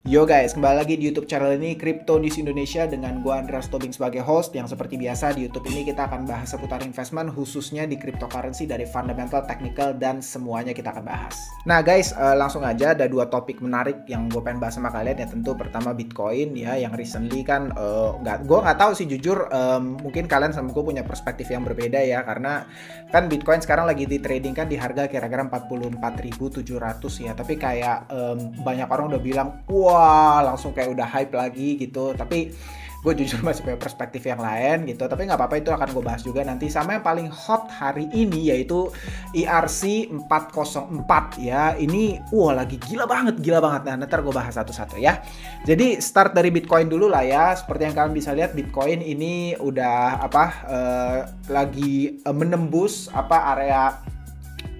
Yo guys, kembali lagi di YouTube channel ini Crypto News Indonesia dengan gua Andreas Tobing sebagai host. Yang seperti biasa di YouTube ini kita akan bahas seputar investment khususnya di cryptocurrency dari fundamental, technical, dan semuanya kita akan bahas. Nah guys, langsung aja ada dua topik menarik yang gue pengen bahas sama kalian. Ya tentu pertama Bitcoin ya, yang recently kan gue nggak tahu sih jujur, mungkin kalian sama gue punya perspektif yang berbeda ya, karena kan Bitcoin sekarang lagi di trading kan di harga kira-kira 44.700 ya, tapi kayak banyak orang udah bilang wah langsung kayak udah hype lagi gitu, tapi gue jujur masih punya perspektif yang lain gitu, tapi nggak apa-apa, itu akan gue bahas juga nanti. Sama yang paling hot hari ini yaitu ERC-404 ya, ini lagi gila banget, nah ntar gue bahas satu-satu ya. Jadi start dari Bitcoin dulu lah ya. Seperti yang kalian bisa lihat, Bitcoin ini udah lagi menembus area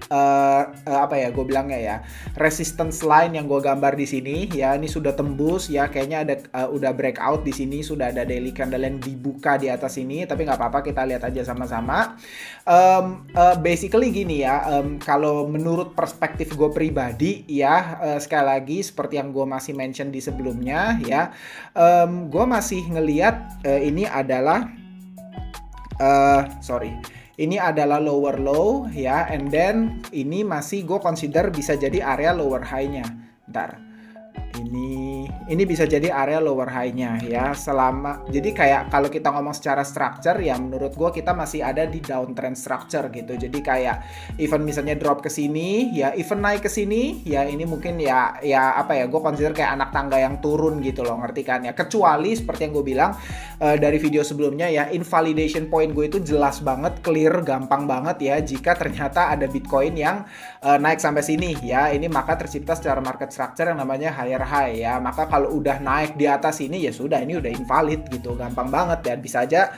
gue bilangnya ya, resistance line yang gue gambar di sini ya. Ini sudah tembus ya, kayaknya ada udah breakout di sini, sudah ada daily candle yang dibuka di atas ini, tapi nggak apa-apa, kita lihat aja sama-sama. Basically gini ya, kalau menurut perspektif gue pribadi ya, sekali lagi seperti yang gue masih mention di sebelumnya ya, gue masih ngelihat ini adalah ini adalah lower low ya, and then ini masih gue consider bisa jadi area lower high-nya. Bentar. Ini bisa jadi area lower high-nya ya, jadi kayak kalau kita ngomong secara structure ya, menurut gue kita masih ada di downtrend structure gitu. Jadi kayak even misalnya drop ke sini ya, even naik ke sini ya, ini mungkin gue consider kayak anak tangga yang turun gitu loh, ngerti kan ya. Kecuali seperti yang gue bilang dari video sebelumnya ya, invalidation point gue itu jelas banget, clear, gampang banget ya, jika ternyata ada Bitcoin yang naik sampai sini ya, ini maka tercipta secara market structure yang namanya higher high ya. Maka kalau udah naik di atas ini ya sudah, ini udah invalid gitu, gampang banget ya. Bisa aja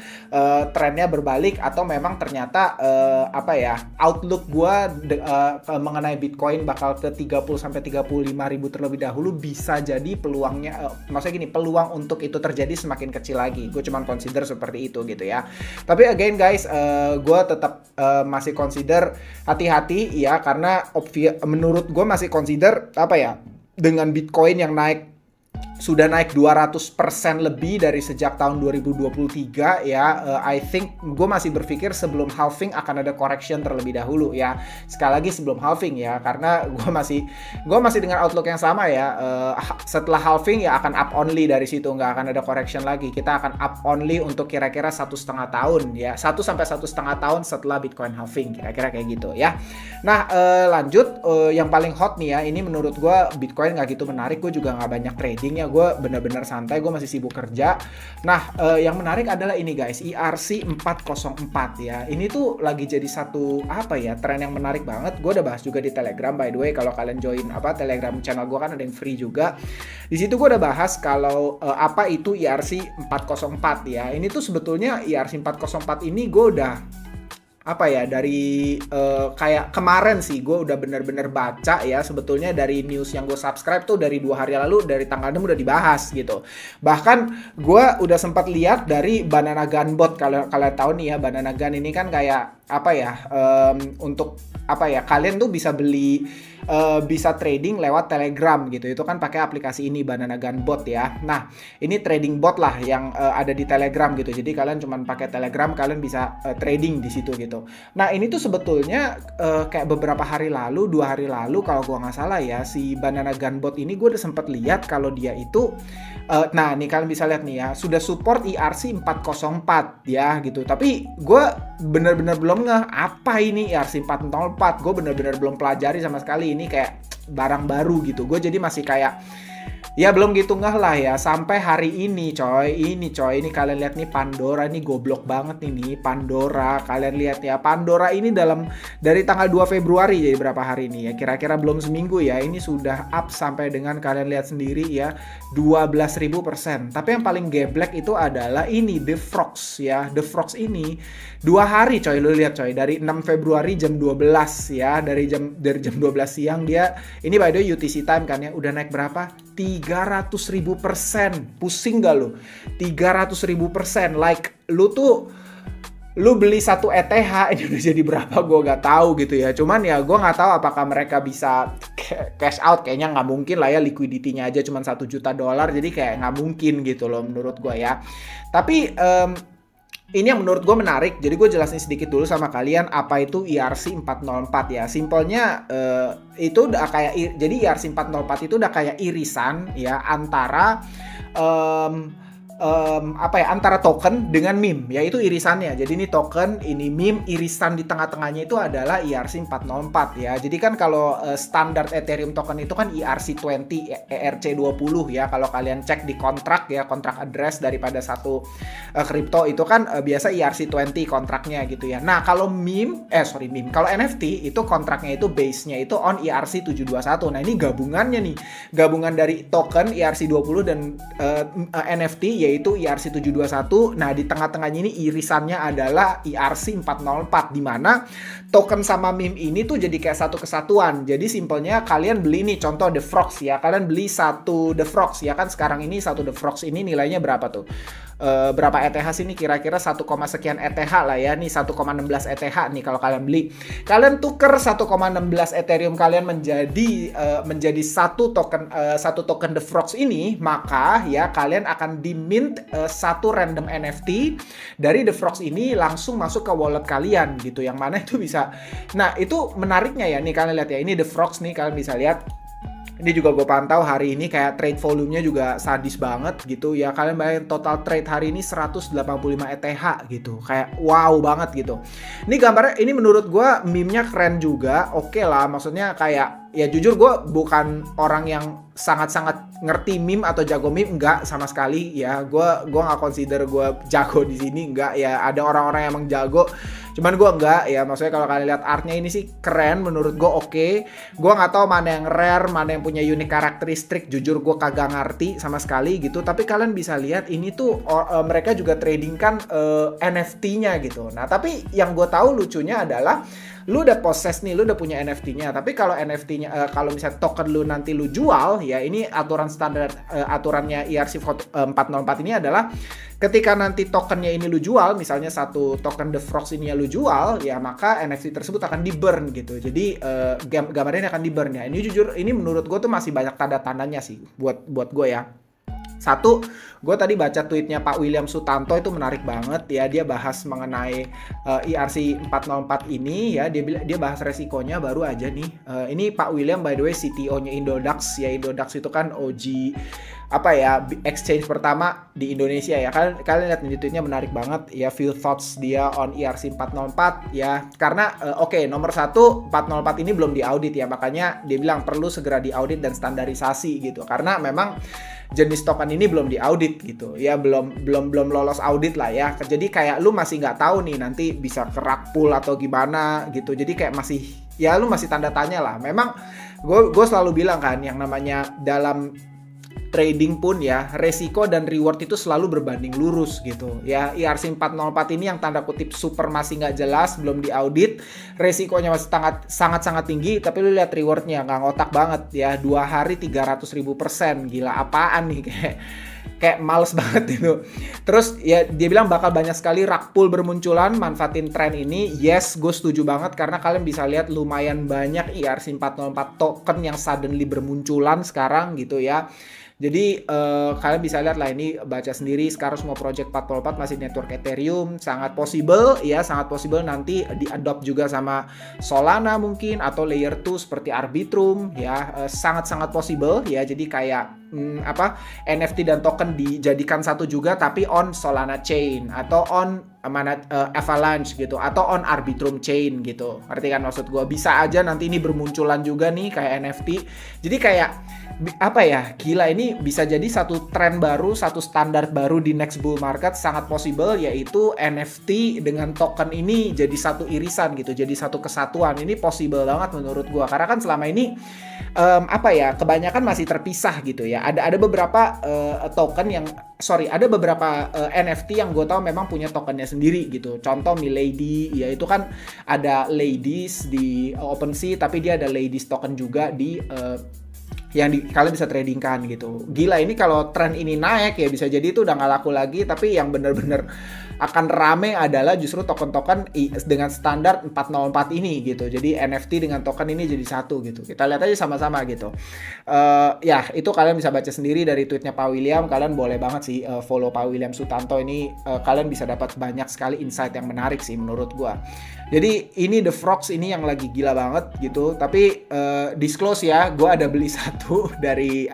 trennya berbalik, atau memang ternyata outlook gua mengenai Bitcoin bakal ke 30-35 ribu terlebih dahulu, bisa jadi peluangnya maksudnya gini, peluang untuk itu terjadi semakin kecil lagi. Gue cuman consider seperti itu gitu ya. Tapi again guys, gue tetap masih consider hati-hati ya, karena menurut gue masih consider dengan Bitcoin yang sudah naik 200% lebih dari sejak tahun 2023 ya, I think gue masih berpikir sebelum halving akan ada correction terlebih dahulu ya. Sekali lagi sebelum halving ya, karena gue masih dengan outlook yang sama ya. Setelah halving ya akan up only dari situ, nggak akan ada correction lagi. Kita akan up only untuk kira-kira 1,5 tahun ya, 1 sampai 1,5 tahun setelah Bitcoin halving, kira-kira kayak gitu ya. Nah lanjut, yang paling hot nih ya, ini menurut gue Bitcoin nggak gitu menarik, gue juga nggak banyak trading ya, gue benar-benar santai, gue masih sibuk kerja. Nah yang menarik adalah ini guys, ERC-404 ya. Ini tuh lagi jadi satu tren yang menarik banget. Gue udah bahas juga di Telegram, by the way. Kalau kalian join Telegram channel gue kan ada yang free juga. Di situ gue udah bahas kalau apa itu ERC-404 ya. Ini tuh sebetulnya ERC-404 ini gue udah dari kayak kemarin sih gue udah bener-bener baca ya. Sebetulnya dari news yang gue subscribe tuh dari 2 hari lalu, dari tanggal 6 udah dibahas gitu. Bahkan gue udah sempat lihat dari Banana Gun Bot. Kalau kalian tahu nih ya, Banana Gun ini kan kayak untuk kalian tuh bisa beli, bisa trading lewat Telegram gitu. Itu kan pakai aplikasi ini, Banana Gun Bot ya. Nah ini trading bot lah yang ada di Telegram gitu. Jadi kalian cuma pakai Telegram, kalian bisa trading di situ gitu. Nah ini tuh sebetulnya kayak beberapa hari lalu, 2 hari lalu kalau gue nggak salah ya, si Banana Gun Bot ini gue udah sempat lihat kalau dia itu nah nih kalian bisa lihat nih ya, sudah support ERC-404 ya gitu. Tapi gue bener-bener belum ngeh apa ini ERC-404. Gue bener-bener belum pelajari sama sekali, ini kayak barang baru gitu. Gue jadi masih kayak ya belum gitu ngeh lah ya, sampai hari ini coy. Ini kalian lihat nih, Pandora ini goblok banget nih Pandora. Kalian lihat ya, Pandora ini dari tanggal 2 Februari jadi berapa hari ini ya, kira-kira belum seminggu ya, ini sudah up sampai dengan kalian lihat sendiri ya, 12.000%. Tapi yang paling geblek itu adalah ini The Frogs ya. The Frogs ini 2 hari coy, lu lihat coy, dari 6 Februari jam 12 ya, dari jam 12 siang dia ini, by the way UTC time kan ya, udah naik berapa? 300.000%. Pusing gak lu? 300.000%. Like lu tuh lu beli 1 ETH ini udah jadi berapa gue gak tahu gitu ya. Cuman ya gue gak tahu apakah mereka bisa cash out, kayaknya nggak mungkin lah ya, liquidity-nya aja cuma $1 juta, jadi kayak nggak mungkin gitu loh menurut gue ya. Tapi ini yang menurut gue menarik, jadi gue jelasin sedikit dulu sama kalian apa itu ERC-404 ya. Simpelnya itu udah kayak, jadi ERC-404 itu udah kayak irisan ya antara antara token dengan meme, yaitu irisannya. Jadi ini token, ini meme, irisan di tengah-tengahnya itu adalah ERC-404 ya. Jadi kan kalau standar Ethereum token itu kan ERC-20, ERC-20 ya. Kalau kalian cek di kontrak ya, kontrak address daripada satu kripto itu kan biasa ERC-20 kontraknya gitu ya. Nah kalau kalau NFT itu kontraknya itu base-nya itu on ERC-721. Nah ini gabungannya nih, gabungan dari token ERC-20 dan NFT yaitu ERC-721. Nah, di tengah-tengahnya ini irisannya adalah ERC-404, di mana token sama meme ini tuh jadi kayak satu kesatuan. Jadi simpelnya kalian beli nih, contoh The Frogs ya, kalian beli satu The Frogs ya kan, sekarang ini satu The Frogs ini nilainya berapa tuh? Berapa ETH sih ini? Kira-kira 1, sekian ETH lah ya. Nih 1,16 ETH nih kalau kalian beli. Kalian tuker 1,16 Ethereum kalian menjadi satu token The Frogs ini, maka ya kalian akan dimint satu random NFT dari The Frogs ini langsung masuk ke wallet kalian gitu. Yang mana itu bisa. Nah, itu menariknya ya. Nih kalian lihat ya, ini The Frogs nih, kalian bisa lihat. Ini juga gue pantau hari ini kayak trade volume-nya juga sadis banget gitu ya. Kalian bayangin total trade hari ini 185 ETH gitu. Kayak wow banget gitu. Ini gambarnya, ini menurut gue meme-nya keren juga. Oke lah, maksudnya kayak ya jujur gue bukan orang yang sangat-sangat ngerti meme atau jago meme, enggak sama sekali ya. Gue nggak consider gue jago di sini, enggak ya. Ada orang-orang yang emang jago, cuman gue enggak ya. Maksudnya kalau kalian lihat artnya ini sih keren, menurut gue oke. Gue nggak tahu mana yang rare, mana yang punya unique karakteristik. Jujur gue kagak ngerti sama sekali gitu. Tapi kalian bisa lihat ini tuh mereka juga trading kan NFT-nya gitu. Nah tapi yang gue tahu lucunya adalah lu udah possess nih, lu udah punya NFT-nya. Tapi kalau NFT-nya, kalau misalnya token lu nanti lu jual, ya ini aturan standar, aturannya ERC-404 ini adalah ketika nanti tokennya ini lu jual, misalnya satu token The Frogs ini ya lu jual, ya maka NFT tersebut akan di-burn gitu. Jadi gambarnya akan di-burn ya. Ini jujur, ini menurut gue tuh masih banyak tanda-tandanya sih buat gue ya. Satu, gue tadi baca tweetnya Pak William Sutanto, itu menarik banget ya. Dia bahas mengenai ERC-404 ini ya. Dia bahas resikonya baru aja nih. Ini Pak William by the way CTO-nya Indodax ya. Indodax itu kan OG exchange pertama di Indonesia ya. Kalian lihat di tweetnya menarik banget ya, few thoughts dia on ERC-404 ya. Karena nomor satu, 404 ini belum diaudit ya, makanya dia bilang perlu segera diaudit dan standarisasi gitu. Karena memang jenis token ini belum diaudit gitu ya, belum lolos audit lah ya. Jadi kayak lu masih nggak tahu nih nanti bisa ke rug pull atau gimana gitu. Jadi kayak masih ya lu masih tanda tanya lah. Memang gue selalu bilang kan, yang namanya dalam trading pun ya, resiko dan reward itu selalu berbanding lurus gitu ya. ERC-404 ini yang tanda kutip super masih nggak jelas, belum diaudit, resikonya masih sangat tinggi, tapi lu lihat rewardnya nggak ngotak banget ya. 2 hari 300.000%, gila apaan nih, kayak males banget itu. Terus ya dia bilang bakal banyak sekali rug pull bermunculan, manfaatin tren ini. Yes, gue setuju banget karena kalian bisa lihat lumayan banyak ERC-404 token yang suddenly bermunculan sekarang gitu ya. Jadi kalian bisa lihat lah, ini baca sendiri sekarang semua project 404 masih network Ethereum, sangat possible nanti di-adopt juga sama Solana mungkin atau layer 2 seperti Arbitrum ya, sangat possible ya. Jadi kayak NFT dan token dijadikan satu juga tapi on Solana chain atau on Avalanche gitu atau on Arbitrum chain gitu. Ngerti kan maksud gue? Bisa aja nanti ini bermunculan juga nih kayak NFT. Jadi kayak gila, ini bisa jadi satu tren baru, satu standar baru di next bull market, sangat possible, yaitu NFT dengan token ini jadi satu irisan gitu, jadi satu kesatuan. Ini possible banget menurut gua, karena kan selama ini kebanyakan masih terpisah gitu ya. Ada beberapa ada beberapa NFT yang gue tahu memang punya tokennya sendiri gitu. Contoh Milady, ya itu kan ada ladies di OpenSea, tapi dia ada ladies token juga di yang kalian bisa tradingkan gitu. Gila, ini kalau tren ini naik ya bisa jadi itu udah nggak laku lagi, tapi yang bener-bener akan rame adalah justru token-token dengan standar 404 ini gitu. Jadi NFT dengan token ini jadi satu gitu. Kita lihat aja sama-sama gitu. Ya itu kalian bisa baca sendiri dari tweetnya Pak William. Kalian boleh banget sih follow Pak William Sutanto ini. Kalian bisa dapat banyak sekali insight yang menarik sih menurut gua. Jadi ini The Frogs ini yang lagi gila banget gitu. Tapi disclose ya, gue ada beli satu dari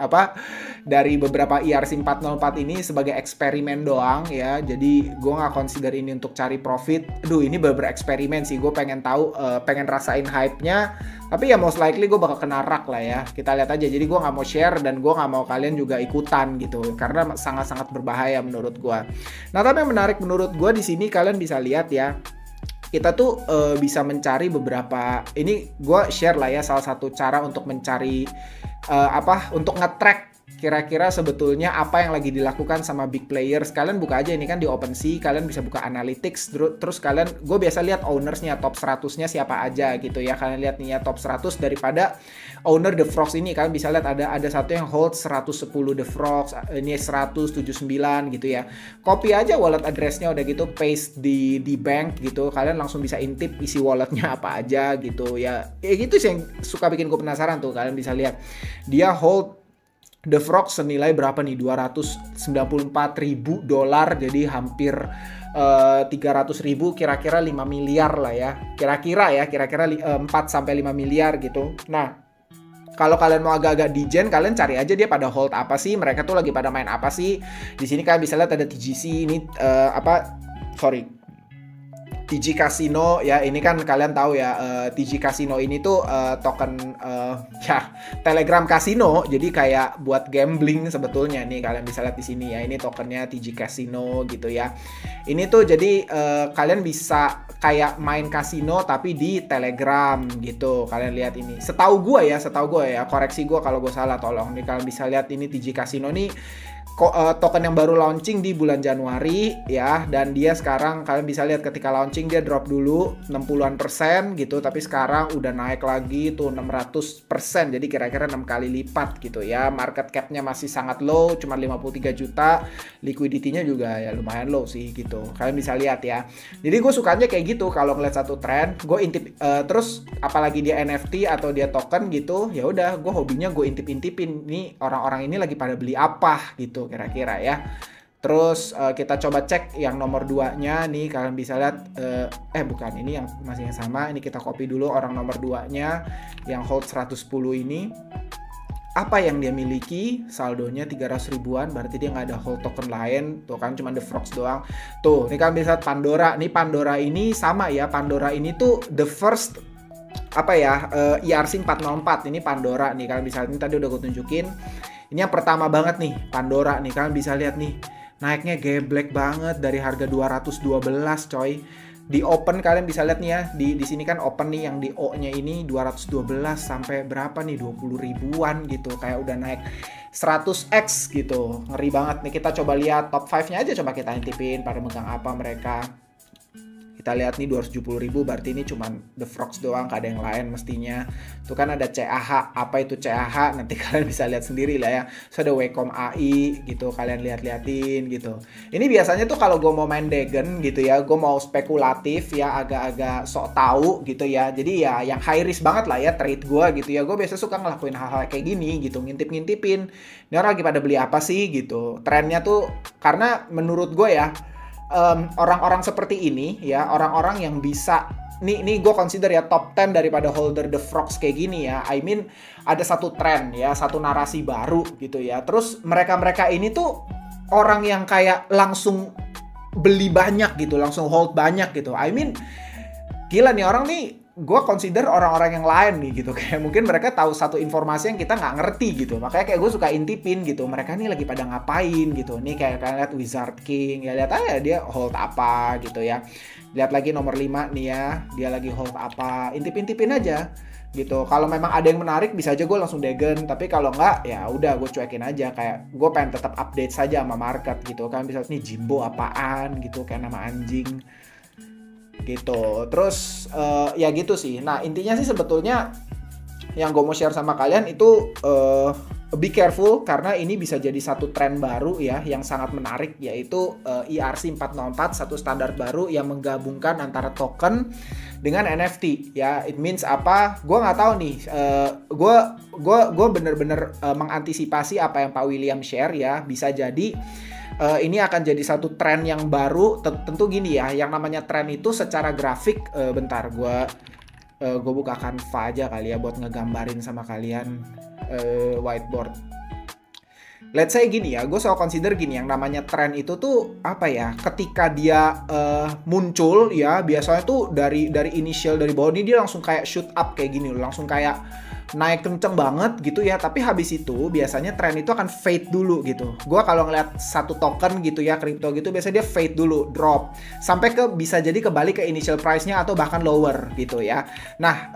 beberapa ERC 404 ini sebagai eksperimen doang ya. Jadi gue nggak consider ini untuk cari profit. Aduh, ini bener-bener eksperimen sih. Gue pengen tahu, pengen rasain hype-nya. Tapi ya most likely gue bakal kena rak lah ya. Kita lihat aja. Jadi gue nggak mau share dan gue nggak mau kalian juga ikutan gitu. Karena sangat-sangat berbahaya menurut gue. Nah, tapi yang menarik menurut gue di sini kalian bisa lihat ya. Kita tuh bisa mencari beberapa, ini gue share lah ya salah satu cara untuk mencari untuk nge-track kira-kira sebetulnya apa yang lagi dilakukan sama big players. Kalian buka aja ini kan di OpenSea, kalian bisa buka analytics, terus kalian, gue biasa lihat ownersnya, top 100-nya siapa aja gitu ya. Kalian lihat nih ya top 100 daripada owner The Frogs ini. Kalian bisa lihat ada satu yang hold 110 The Frogs, ini 179 gitu ya. Copy aja wallet address-nya udah gitu, paste di bank gitu. Kalian langsung bisa intip isi walletnya apa aja gitu ya. Gitu sih yang suka bikin gue penasaran tuh. Kalian bisa lihat dia hold The Frogs senilai berapa nih? $294.000, jadi hampir 300.000, kira-kira 5 miliar lah ya. Kira-kira 4 sampai 5 miliar gitu. Nah, kalau kalian mau agak-agak degen, kalian cari aja dia pada hold apa sih, mereka tuh lagi pada main apa sih. Di sini kalian bisa lihat ada TGC ini TG Casino ya, ini kan kalian tahu ya, TG Casino ini tuh token Telegram Casino, jadi kayak buat gambling sebetulnya nih. Kalian bisa lihat di sini ya, ini tokennya TG Casino gitu ya. Ini tuh jadi kalian bisa kayak main kasino tapi di Telegram gitu. Kalian lihat ini. Setahu gue ya, koreksi gue kalau gue salah tolong. Nih kalian bisa lihat ini TG Casino nih token yang baru launching di bulan Januari ya, dan dia sekarang kalian bisa lihat ketika launching dia drop dulu 60% gitu, tapi sekarang udah naik lagi tuh 600%, jadi kira-kira 6 kali lipat gitu ya. Market cap-nya masih sangat low, cuma 53 juta, liquidity-nya juga ya lumayan low sih gitu. Kalian bisa lihat ya. Jadi gue sukanya kayak gitu kalau ngeliat satu trend, gue intip terus apalagi dia NFT atau dia token gitu, ya udah gue hobinya gue intip-intipin nih orang-orang ini lagi pada beli apa gitu kira-kira ya. Terus kita coba cek yang nomor 2-nya nih, kalian bisa lihat bukan, ini yang masih yang sama. Ini kita copy dulu orang nomor 2-nya yang hold 110 ini. Apa yang dia miliki? Saldonya 300 ribuan, berarti dia nggak ada hold token lain. Tuh kan cuma The Frogs doang. Tuh, ini kalian bisa lihat Pandora. Nih Pandora ini sama ya. Pandora ini tuh the first ERC 404. Ini Pandora nih, kalian bisa lihat, ini tadi udah gue tunjukin. Ini yang pertama banget nih, Pandora nih. Kalian bisa lihat nih, naiknya geblek banget dari harga 212 coy. Di open kalian bisa lihat nih ya, di sini kan open nih, yang di O-nya ini 212 sampai berapa nih, 20 ribuan gitu. Kayak udah naik 100x gitu. Ngeri banget nih. Kita coba lihat top 5-nya aja, coba kita intipin pada megang apa mereka. Kita lihat nih 270 ribu, berarti ini cuman The Frogs doang, gak ada yang lain mestinya. Tuh kan ada CAH, apa itu CAH? Nanti kalian bisa lihat sendiri lah ya. So ada Wacom AI gitu, kalian lihat-liatin gitu. Ini biasanya tuh kalau gue mau main degen gitu ya, gue mau spekulatif ya, agak-agak sok tahu gitu ya. Jadi ya yang high risk banget lah ya trade gue gitu ya. Gue biasa suka ngelakuin hal-hal kayak gini gitu, ngintip-ngintipin. Ini orang lagi pada beli apa sih gitu. Trennya tuh, karena menurut gue ya, orang-orang seperti ini ya, orang-orang yang bisa nih gue consider ya top 10 daripada holder The Frogs kayak gini ya. I mean ada satu trend ya, satu narasi baru gitu ya. Terus mereka ini tuh orang yang kayak langsung beli banyak gitu, langsung hold banyak gitu. I mean gila nih orang nih, gue consider orang-orang yang lain nih gitu. Kayak mungkin mereka tahu satu informasi yang kita nggak ngerti gitu. Makanya kayak gue suka intipin gitu, mereka nih lagi pada ngapain gitu. Nih kayak kalian lihat Wizard King ya, lihat aja dia hold apa gitu ya. Lihat lagi nomor 5 nih ya, dia lagi hold apa, intip-intipin aja gitu. Kalau memang ada yang menarik bisa aja gue langsung degen, tapi kalau nggak ya udah gue cuekin aja. Kayak gue pengen tetap update saja sama market gitu. Kan bisa nih Jimbo apaan gitu, kayak nama anjing gitu. Terus ya gitu sih. Nah intinya sih sebetulnya yang gue mau share sama kalian itu be careful, karena ini bisa jadi satu tren baru ya yang sangat menarik, yaitu ERC-404, satu standar baru yang menggabungkan antara token dengan NFT ya. It means apa? Gue nggak tahu nih. Gue bener-bener mengantisipasi apa yang Pak William share ya. Bisa jadi ini akan jadi satu tren yang baru. Tentu gini ya, yang namanya tren itu secara grafik, bentar gue buka Canva aja kali ya buat ngegambarin sama kalian, whiteboard. Let's say gini ya, gue selalu consider gini, yang namanya tren itu tuh apa ya, ketika dia muncul ya, biasanya tuh dari initial, dari bawah ini dia langsung kayak shoot up kayak gini, langsung kayak naik kenceng banget gitu ya. Tapi habis itu biasanya tren itu akan fade dulu gitu. Gue kalau ngeliat satu token gitu ya, kripto gitu, biasanya dia fade dulu, drop sampai ke bisa jadi kembali ke initial price-nya atau bahkan lower gitu ya. Nah,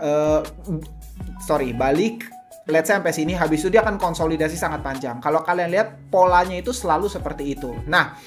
balik, let's say sampai sini, habis itu dia akan konsolidasi sangat panjang. Kalau kalian lihat polanya itu selalu seperti itu. Nah,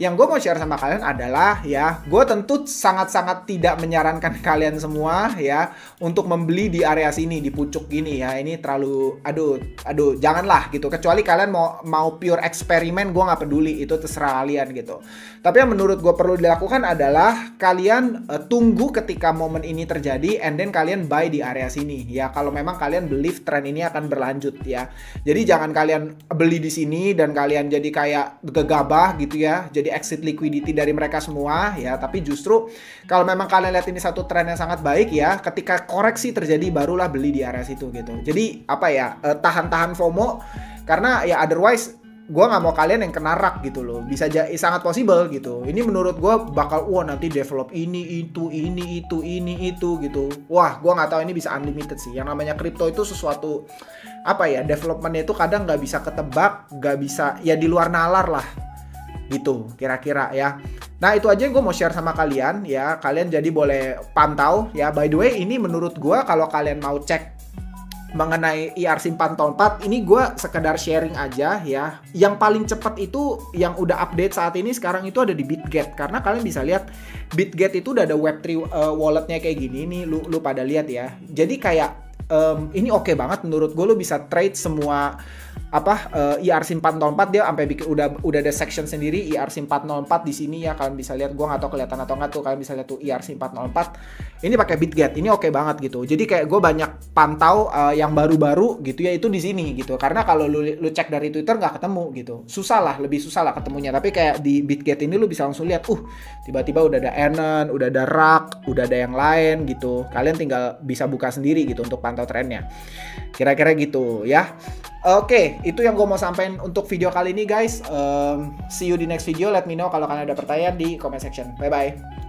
yang gue mau share sama kalian adalah ya, gue tentu sangat-sangat tidak menyarankan kalian semua ya untuk membeli di area sini, di pucuk gini ya. Ini terlalu, aduh, janganlah gitu. Kecuali kalian mau pure eksperimen, gue nggak peduli, itu terserah kalian gitu. Tapi yang menurut gue perlu dilakukan adalah kalian tunggu ketika momen ini terjadi, and then kalian buy di area sini ya. Kalau memang kalian believe tren ini akan berlanjut ya. Jadi jangan kalian beli di sini dan kalian jadi kayak gegabah gitu ya, jadi exit liquidity dari mereka semua ya. Tapi justru kalau memang kalian lihat ini satu tren yang sangat baik ya, ketika koreksi terjadi barulah beli di area situ gitu. Jadi apa ya, tahan-tahan FOMO, karena ya otherwise gue nggak mau kalian yang kena rak gitu loh. Bisa jadi sangat possible gitu. Ini menurut gue bakal nanti develop ini itu gitu. Wah, gue nggak tahu, ini bisa unlimited sih. Yang namanya kripto itu sesuatu apa ya, developmentnya itu kadang nggak bisa ketebak, nggak bisa ya, di luar nalar lah gitu kira-kira ya. Nah, itu aja yang gue mau share sama kalian ya. Kalian jadi boleh pantau ya. By the way, ini menurut gue kalau kalian mau cek mengenai ERC-404, ini gue sekedar sharing aja ya. Yang paling cepat itu yang udah update saat ini sekarang itu ada di Bitget, karena kalian bisa lihat Bitget itu udah ada Web3 walletnya kayak gini nih, lu pada lihat ya. Jadi kayak ini oke banget menurut gue, lu bisa trade semua ERC-404, dia sampai bikin udah ada section sendiri ERC-404 di sini ya. Kalian bisa lihat, gua nggak tahu kelihatan atau nggak tuh, kalian bisa lihat tuh ERC-404 ini pakai Bitget, ini oke banget gitu. Jadi kayak gue banyak pantau yang baru-baru gitu ya, itu di sini gitu. Karena kalau lu cek dari Twitter nggak ketemu gitu, lebih susah lah ketemunya. Tapi kayak di Bitget ini lu bisa langsung lihat, tiba-tiba udah ada Anon, udah ada Rak, udah ada yang lain gitu. Kalian tinggal bisa buka sendiri gitu untuk pantau trennya. Kira-kira gitu ya. Oke, itu yang gue mau sampaikan untuk video kali ini guys. See you di next video. Let me know kalau kalian ada pertanyaan di comment section. Bye-bye.